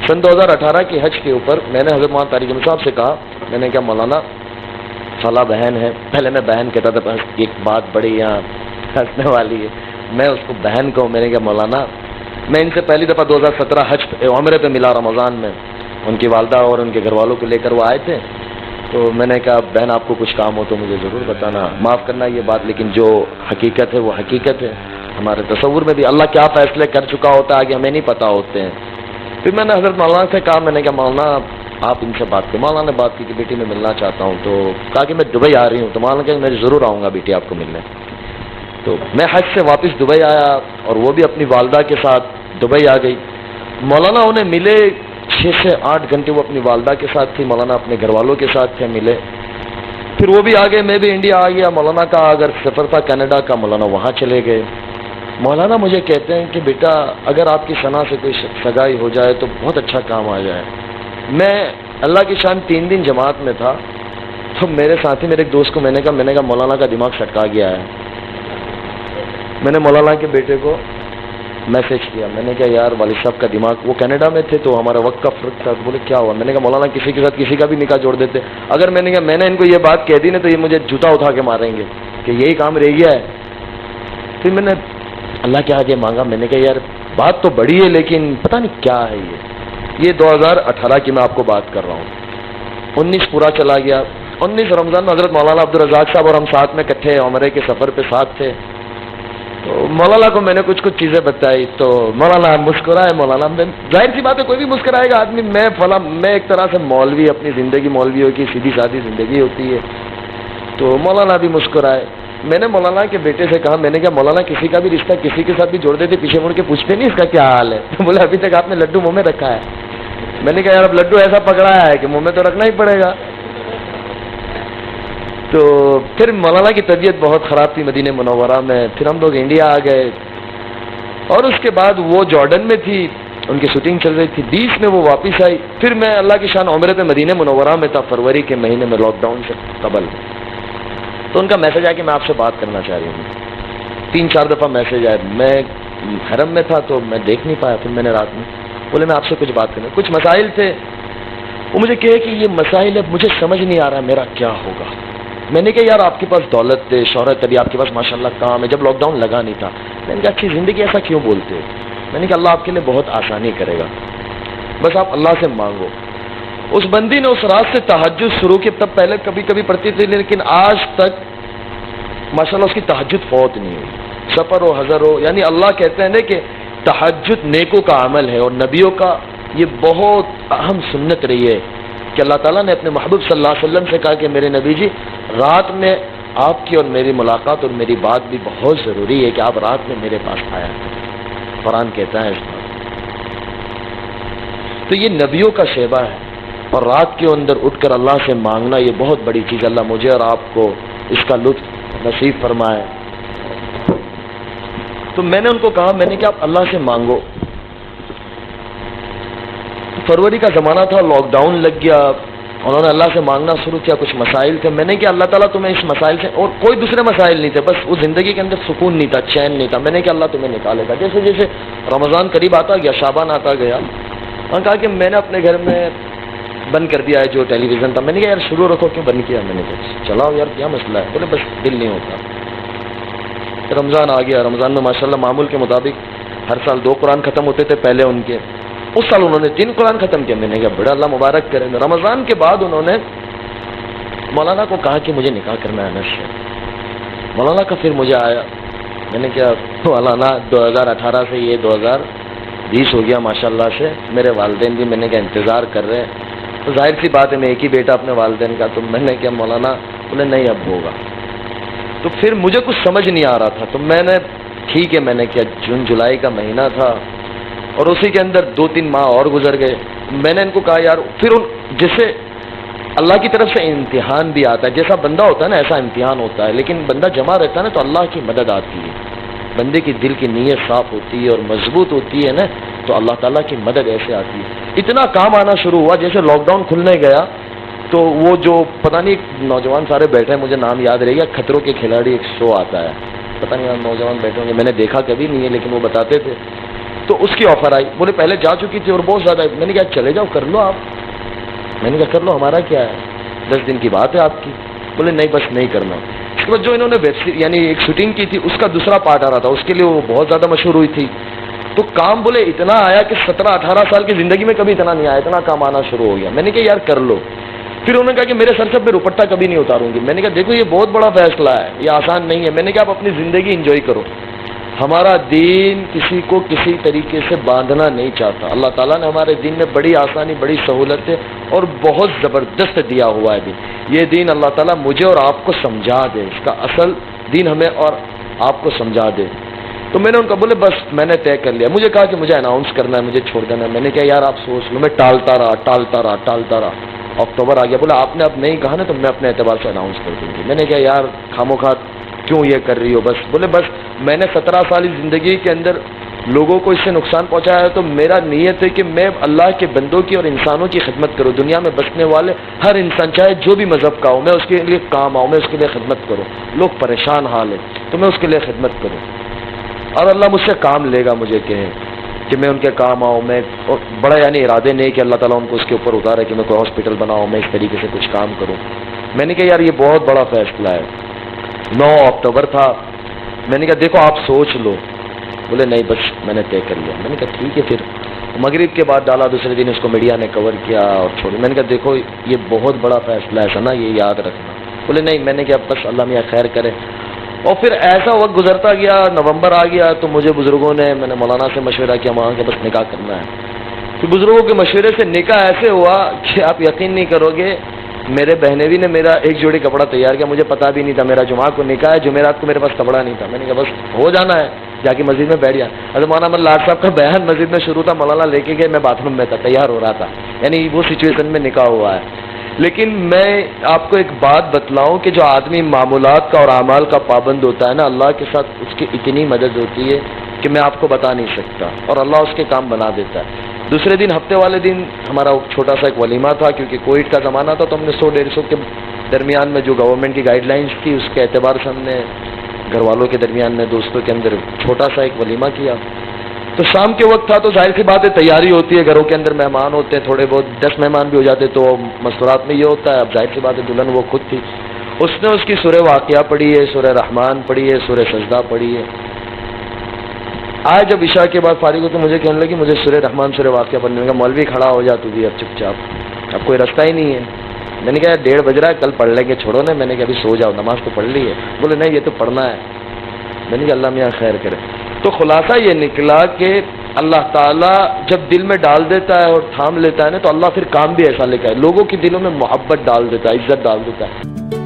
سن 2018 کی حج کے اوپر میں نے حضرت مولانا طارق جمیل صاحب سے کہا، میں نے کہا مولانا فلاں بہن ہے، پہلے میں بہن کہتا تھا، بس ایک بات بڑی یہاں ہنسنے والی ہے، میں اس کو بہن کہوں، میں نے کہا مولانا میں ان سے پہلی دفعہ 2017 حج عمرے پہ ملا رمضان میں، ان کی والدہ اور ان کے گھر والوں کو لے کر وہ آئے تھے، تو میں نے کہا بہن آپ کو کچھ کام ہو تو مجھے ضرور بتانا، معاف کرنا یہ بات، لیکن جو حقیقت ہے وہ حقیقت ہے، ہمارے تصور میں بھی اللہ کیا فیصلے کر چکا ہوتا ہے آگے ہمیں نہیں پتہ ہوتے ہیں۔ پھر میں نے حضرت مولانا سے کہا، میں نے کہا مولانا آپ ان سے بات کریں، مولانا نے بات کی کہ بیٹی میں ملنا چاہتا ہوں، تو کہا کہ میں دبئی آ رہی ہوں، تو مولانا نے کہا میں ضرور آؤں گا بیٹی آپ کو ملنے۔ تو میں حج سے واپس دبئی آیا اور وہ بھی اپنی والدہ کے ساتھ دبئی آ گئی، مولانا انہیں ملے 6 سے 8 گھنٹے وہ اپنی والدہ کے ساتھ تھی، مولانا اپنے گھر والوں کے ساتھ تھے، ملے، پھر وہ بھی آ گئے، میں بھی انڈیا آ گیا، مولانا کا اگر سفر تھا کینیڈا کا، مولانا وہاں چلے گئے۔ مولانا مجھے کہتے ہیں کہ بیٹا اگر آپ کی ثنا سے کوئی سگائی ہو جائے تو بہت اچھا کام آ جائے۔ میں اللہ کی شان 3 دن جماعت میں تھا، تو میرے ساتھی میرے ایک دوست کو میں نے کہا مولانا کا دماغ سٹکا گیا ہے۔ میں نے مولانا کے بیٹے کو میسج کیا، میں نے کہا یار والد صاحب کا دماغ، وہ کینیڈا میں تھے تو ہمارا وقت کا فرق تھا، بولے کیا ہوا؟ میں نے کہا مولانا کسی کے ساتھ کسی کا بھی نکاح جوڑ دیتے، اگر میں نے کہا میں نے ان کو یہ بات کہہ دی نا تو یہ مجھے جوتا اٹھا کے ماریں گے کہ یہی کام رہ گیا ہے۔ پھر میں نے اللہ کے آگے مانگا، میں نے کہا یار بات تو بڑی ہے لیکن پتہ نہیں کیا ہے یہ 2018 کی میں آپ کو بات کر رہا ہوں، 19 پورا چلا گیا، 19 رمضان میں حضرت مولانا عبدالرزاق صاحب اور ہم ساتھ میں اکٹھے عمرے کے سفر پہ ساتھ تھے، تو مولانا کو میں نے کچھ چیزیں بتائی تو مولانا مسکرائے، مولانا ظاہر سی بات ہے کوئی بھی مسکرائے گا آدمی، میں ایک طرح سے مولوی، اپنی زندگی مولوی ہو کی سیدھی سادھی زندگی ہوتی ہے، تو مولانا بھی مسکرائے۔ میں نے مولانا کے بیٹے سے کہا، میں نے کہا مولانا کسی کا بھی رشتہ کسی کے ساتھ بھی جوڑ دیتے پیچھے مڑ کے پوچھتے نہیں اس کا کیا حال ہے؟ بولے ابھی تک آپ نے لڈو منہ میں رکھا ہے۔ میں نے کہا یار اب لڈو ایسا پکڑایا ہے کہ منہ میں تو رکھنا ہی پڑے گا۔ تو پھر مولانا کی طبیعت بہت خراب تھی مدینہ منورہ میں، پھر ہم لوگ انڈیا آ گئے، اور اس کے بعد وہ جارڈن میں تھی، ان کی شوٹنگ چل رہی تھی، 20 میں وہ واپس آئی، پھر میں اللہ کی شان عمرے پہ مدینہ منورہ میں تھا، فروری کے مہینے میں لاک ڈاؤن سے قبل، تو ان کا میسج آیا کہ میں آپ سے بات کرنا چاہ رہی ہوں، 3-4 دفعہ میسج آیا، میں حرم میں تھا تو میں دیکھ نہیں پایا، پھر میں نے رات میں بولے میں آپ سے کچھ بات کرنا، کچھ مسائل تھے، وہ مجھے کہے کہ یہ مسائل ہے مجھے سمجھ نہیں آ رہا میرا کیا ہوگا۔ میں نے کہا یار آپ کے پاس دولت ہے، شہرت ہے، آپ کے پاس ماشاءاللہ کام ہے، جب لاک ڈاؤن لگا نہیں تھا، میں نے کہا اچھی زندگی ایسا کیوں بولتے ہو؟ میں نے کہا اللہ آپ کے لیے بہت آسانی کرے گا، بس آپ اللہ سے مانگو۔ اس بندی نے اس رات سے تہجد شروع کی، تب پہلے کبھی کبھی پڑھتی تھی لیکن آج تک ماشاءاللہ اس کی تہجد فوت نہیں ہوئی، سفر ہو حضر ہو، یعنی اللہ کہتے ہیں نا کہ تہجد نیکوں کا عمل ہے، اور نبیوں کا یہ بہت اہم سنت رہی ہے کہ اللہ تعالیٰ نے اپنے محبوب صلی اللہ علیہ وسلم سے کہا کہ میرے نبی جی رات میں آپ کی اور میری ملاقات اور میری بات بھی بہت ضروری ہے کہ آپ رات میں میرے پاس آیا کریں، قرآن کہتا ہے اس بات۔ تو یہ نبیوں کا شیبہ ہے، اور رات کے اندر اٹھ کر اللہ سے مانگنا یہ بہت بڑی چیز، اللہ مجھے اور آپ کو اس کا لطف نصیب فرمائے۔ تو میں نے ان کو کہا، میں نے کہ آپ اللہ سے مانگو۔ فروری کا زمانہ تھا، لاک ڈاؤن لگ گیا، انہوں نے اللہ سے مانگنا شروع کیا، کچھ مسائل تھے، میں نے کہ اللہ تعالیٰ تمہیں اس مسائل سے، اور کوئی دوسرے مسائل نہیں تھے، بس وہ زندگی کے اندر سکون نہیں تھا، چین نہیں تھا، میں نے کہ اللہ تمہیں نکالے گا۔ جیسے جیسے رمضان قریب آتا گیا، شعبان آتا گیا، انہوں نے کہا کہ میں نے اپنے گھر میں بند کر دیا ہے جو ٹیلی ویژن تھا، میں نے کہا یار شروع رکھو، کیوں بند کیا؟ میں نے کہا چلاؤ یار کیا مسئلہ ہے؟ بولے بس دل نہیں ہوتا۔ رمضان آ گیا، رمضان میں ماشاءاللہ معمول کے مطابق ہر سال 2 قرآن ختم ہوتے تھے پہلے ان کے، اس سال انہوں نے 3 قرآن ختم کیا، میں نے کہا بڑا اللہ مبارک کرے۔ رمضان کے بعد انہوں نے مولانا کو کہا کہ مجھے نکاح کرنا ہے انس سے، مولانا کا پھر مجھے آیا، میں نے کہا مولانا 2018 سے یہ 2020 ہو گیا ماشاءاللہ سے، میرے والدین بھی میں نے کہا انتظار کر رہے ہیں، تو ظاہر سی بات ہے میں ایک ہی بیٹا اپنے والدین کا، تو میں نے کہا مولانا، بولے نہیں اب ہوگا۔ تو پھر مجھے کچھ سمجھ نہیں آ رہا تھا، تو میں نے ٹھیک ہے، میں نے کیا جون جولائی کا مہینہ تھا، اور اسی کے اندر 2-3 ماہ اور گزر گئے، میں نے ان کو کہا یار پھر جیسے اللہ کی طرف سے امتحان بھی آتا ہے، جیسا بندہ ہوتا ہے نا ایسا امتحان ہوتا ہے، لیکن بندہ جمع رہتا ہے نا تو اللہ کی مدد آتی ہے، بندے کی دل کی نیت صاف ہوتی ہے اور مضبوط ہوتی ہے نا تو اللہ تعالیٰ کی مدد ایسے آتی ہے۔ اتنا کام آنا شروع ہوا، جیسے لاک ڈاؤن کھلنے گیا تو وہ جو پتہ نہیں نوجوان سارے بیٹھے ہیں، مجھے نام یاد رہے گا، خطروں کے کھلاڑی ایک شو آتا ہے، پتہ نہیں نوجوان بیٹھے ہوں گے، میں نے دیکھا کبھی نہیں ہے لیکن وہ بتاتے تھے، تو اس کی آفر آئی، بولے پہلے جا چکی تھی اور بہت زیادہ، میں نے کہا چلے جاؤ کر لو آپ، میں نے کہا کر لو ہمارا کیا ہے، 10 دن کی بات ہے آپ کی، بولے نہیں بس نہیں کرنا۔ اس کے بعد جو انہوں نے ویب سیریز یعنی ایک شوٹنگ کی تھی اس کا دوسرا پارٹ آ رہا تھا، اس کے لیے وہ بہت زیادہ مشہور ہوئی تھی، تو کام بولے اتنا آیا کہ 17-18 سال کی زندگی میں کبھی اتنا نہیں آیا، اتنا کام آنا شروع ہو گیا۔ میں نے کہا یار کر لو، پھر انہوں نے کہا کہ میرے سر سے میں دوپٹہ کبھی نہیں اتاروں گی۔ میں نے کہا دیکھو یہ بہت بڑا فیصلہ ہے، یہ آسان نہیں ہے، میں نے کہا آپ اپنی زندگی انجوائے کرو، ہمارا دین کسی کو کسی طریقے سے باندھنا نہیں چاہتا، اللہ تعالیٰ نے ہمارے دین میں بڑی آسانی بڑی سہولت ہے اور بہت زبردست دیا ہوا ہے دین، یہ دین اللہ تعالیٰ مجھے اور آپ کو سمجھا دے، اس کا اصل دین ہمیں اور آپ کو سمجھا دے۔ تو میں نے ان کا بولے بس میں نے طے کر لیا، مجھے کہا کہ مجھے اناؤنس کرنا ہے، مجھے چھوڑ دینا ہے۔ میں نے کہا یار آپ سوچ لو، میں ٹالتا رہا، اکتوبر آ گیا، بولا آپ نے اب نہیں کہا نا تو میں اپنے اعتبار سے اناؤنس کر دوں گی۔ میں نے کہا یار خاموخواہ کیوں یہ کر رہی ہو، بس بولے بس میں نے 17 سالی زندگی کے اندر لوگوں کو اس سے نقصان پہنچایا ہے، تو میرا نیت ہے کہ میں اللہ کے بندوں کی اور انسانوں کی خدمت کروں، دنیا میں بسنے والے ہر انسان چاہے جو بھی مذہب کا ہو میں اس کے لیے کام آؤں، میں اس کے لیے خدمت کروں، لوگ پریشان حال ہے تو میں اس کے لیے خدمت کروں، اور اللہ مجھ سے کام لے گا، مجھے کہیں کہ میں ان کے کام آؤں، میں بڑا یعنی ارادے نہیں کہ اللہ تعالیٰ ان کو اس کے اوپر اتارے کہ میں کوئی ہاسپٹل بناؤں، میں اس طریقے سے کچھ کام کروں۔ میں نے کہا یار یہ بہت بڑا فیصلہ ہے، 9 اکتوبر تھا، میں نے کہا دیکھو آپ سوچ لو، بولے نہیں بس میں نے طے کر لیا۔ میں نے کہا ٹھیک ہے، پھر مغرب کے بعد ڈالا، دوسرے دن اس کو میڈیا نے کور کیا اور چھوڑی۔ میں نے کہا دیکھو یہ بہت بڑا فیصلہ ہے نا، یہ یاد رکھنا۔ بولے نہیں، میں نے کہا بس اللہ میاں خیر کرے۔ اور پھر ایسا وقت گزرتا گیا، نومبر آ گیا تو مجھے بزرگوں نے، میں نے مولانا سے مشورہ کیا وہاں کے بس نکاح کرنا ہے۔ پھر بزرگوں کے مشورے سے نکاح ایسے ہوا کہ آپ یقین نہیں کرو گے، میرے بہنوی نے میرا ایک جوڑی کپڑا تیار کیا، مجھے پتا بھی نہیں تھا، میرا جمعہ کو نکاح ہے، جمعرات کو میرے پاس کپڑا نہیں تھا۔ میں نے کہا بس ہو جانا ہے، جا کے مسجد میں بیٹھ گیا۔ حضرت مولانا احمد لاڈ صاحب کا بیان مسجد میں شروع تھا، مولانا لے کے گئے، میں باتھ روم میں تھا، تیار ہو رہا تھا، یعنی وہ سچویشن میں نکاح ہوا ہے۔ لیکن میں آپ کو ایک بات بتلاؤں کہ جو آدمی معمولات کا اور اعمال کا پابند ہوتا ہے نا، اللہ کے ساتھ اس کی اتنی مدد ہوتی ہے کہ میں آپ کو بتا نہیں سکتا، اور اللہ اس کے کام بنا دیتا ہے۔ دوسرے دن ہفتے والے دن ہمارا چھوٹا سا ایک ولیمہ تھا، کیونکہ کووڈ کا زمانہ تھا تو ہم نے 100-150 کے درمیان میں جو گورنمنٹ کی گائیڈ لائنس تھی اس کے اعتبار سے ہم نے گھر والوں کے درمیان میں دوستوں کے اندر چھوٹا سا ایک ولیمہ کیا۔ تو شام کے وقت تھا تو ظاہر سی بات ہے تیاری ہوتی ہے، گھروں کے اندر مہمان ہوتے ہیں، تھوڑے بہت 10 مہمان بھی ہو جاتے تو مستورات میں یہ ہوتا ہے۔ اب ظاہر سی بات ہے دلہن وہ خود تھی، اس نے اس کی سورہ واقعہ پڑھی ہے، سورہ رحمان پڑھی ہے، سورہ سجدہ پڑھی ہے۔ آج جب عشاء کے بعد فارغ ہو تو مجھے کہنے لگی مجھے سورہ رحمان سورہ واقعہ پڑھنے کا، مولوی کھڑا ہو جا تو بھی اب چپ چاپ، اب کوئی رستہ ہی نہیں ہے۔ میں نے کہا 1:30 بج رہا ہے، کل پڑھ لیں گے، چھوڑو نا۔ میں نے کہا ابھی سو جاؤ، نماز تو پڑھ لی ہے۔ بولے نہیں یہ تو پڑھنا ہے۔ میں نے کہا اللہ میاں خیر کرے۔ تو خلاصہ یہ نکلا کہ اللہ تعالیٰ جب دل میں ڈال دیتا ہے اور تھام لیتا ہے نا تو اللہ پھر کام بھی ایسا لے کے آئے، لوگوں کے دلوں میں محبت ڈال دیتا ہے، عزت ڈال دیتا ہے۔